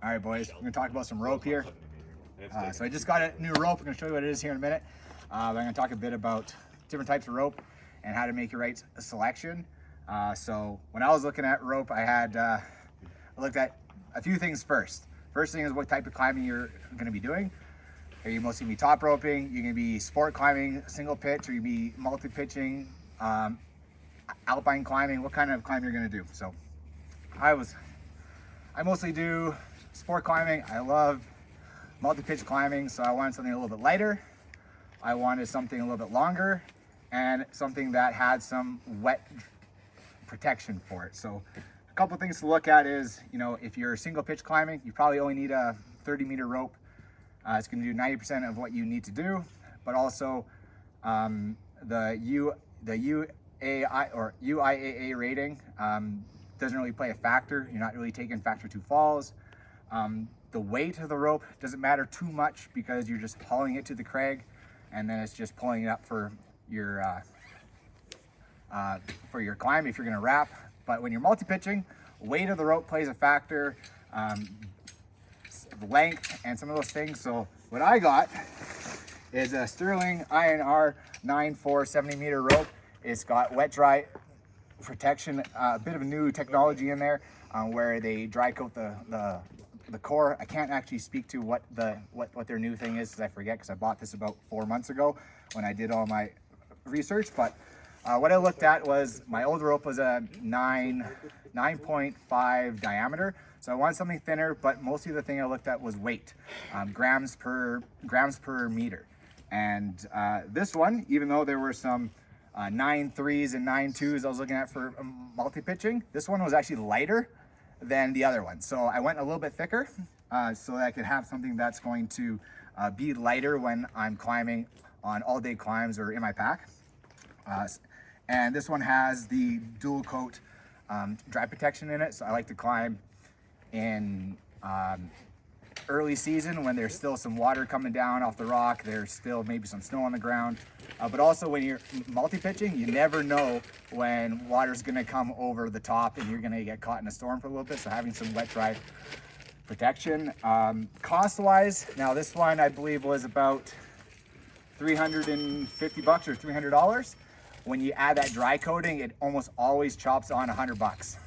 All right, boys, we're gonna talk about some rope here. So I just got a new rope. I'm gonna show you what it is here in a minute. I'm gonna talk a bit about different types of rope and how to make your right selection. So when I was looking at rope, I looked at a few things first. First thing is what type of climbing you're gonna be doing. Are you mostly gonna be top roping? You're gonna be sport climbing, single pitch, or you be multi-pitching, alpine climbing? What kind of climbing you're gonna do? So I mostly do sport climbing. I love multi-pitch climbing, so I wanted something a little bit lighter. I wanted something a little bit longer and something that had some wet protection for it. So a couple of things to look at is, if you're single pitch climbing, you probably only need a 30-meter rope. It's going to do 90% of what you need to do, but also the UAI or UIAA rating doesn't really play a factor. You're not really taking factor 2 falls. The weight of the rope doesn't matter too much because you're just hauling it to the crag, and then it's just pulling it up for your climb if you're going to wrap. But when you're multi-pitching, weight of the rope plays a factor, length, and some of those things. So what I got is a Sterling INR 9.4 70-meter rope. It's got wet dry protection, a bit of a new technology in there where they dry coat the core. I can't actually speak to what their new thing is because I forget, because I bought this about 4 months ago when I did all my research. But what I looked at was my old rope was a 9.5 diameter, so I wanted something thinner. But mostly the thing I looked at was weight, grams per meter. And this one, even though there were some 9.3s and 9.2s I was looking at for multi-pitching, this one was actually lighter than the other one. So I went a little bit thicker so that I could have something that's going to be lighter when I'm climbing on all-day climbs or in my pack. And this one has the dual coat dry protection in it. So I like to climb in early season when there's still some water coming down off the rock. There's still maybe some snow on the ground. But also when you're multi-pitching, you never know when water's gonna come over the top and you're gonna get caught in a storm for a little bit. So having some wet dry protection. Cost-wise, now this one I believe was about $350 or $300. When you add that dry coating, it almost always chops on $100.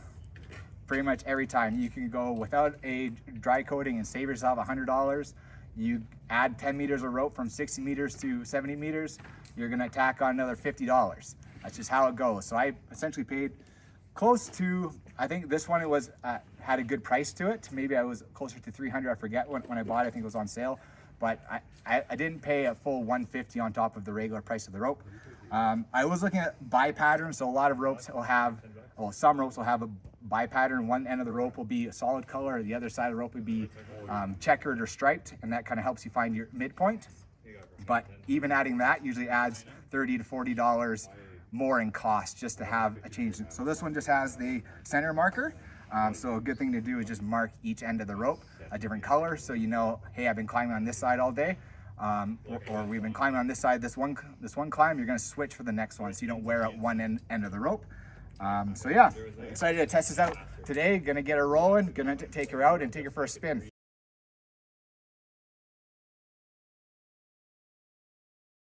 Pretty much every time. You can go without a dry coating and save yourself $100. You add 10 meters of rope from 60 meters to 70 meters, you're gonna tack on another $50. That's just how it goes. So I essentially paid close to, I think this one, it was had a good price to it. Maybe I was closer to 300. I forget when I bought it. I think it was on sale. But I didn't pay a full $150 on top of the regular price of the rope. I was looking at bi-pattern, so a lot of ropes will have, well, some ropes will have a bi-pattern. One end of the rope will be a solid color, the other side of the rope would be checkered or striped, and that kind of helps you find your midpoint. But even adding that usually adds $30 to $40 more in cost just to have a change. So this one just has the center marker. So a good thing to do is just mark each end of the rope a different color, so you know, hey, I've been climbing on this side all day. Or we've been climbing on this side this one climb, you're going to switch for the next one so you don't wear out one end of the rope. So yeah, excited to test this out today. Gonna get her rolling, gonna take her out and take her for a spin.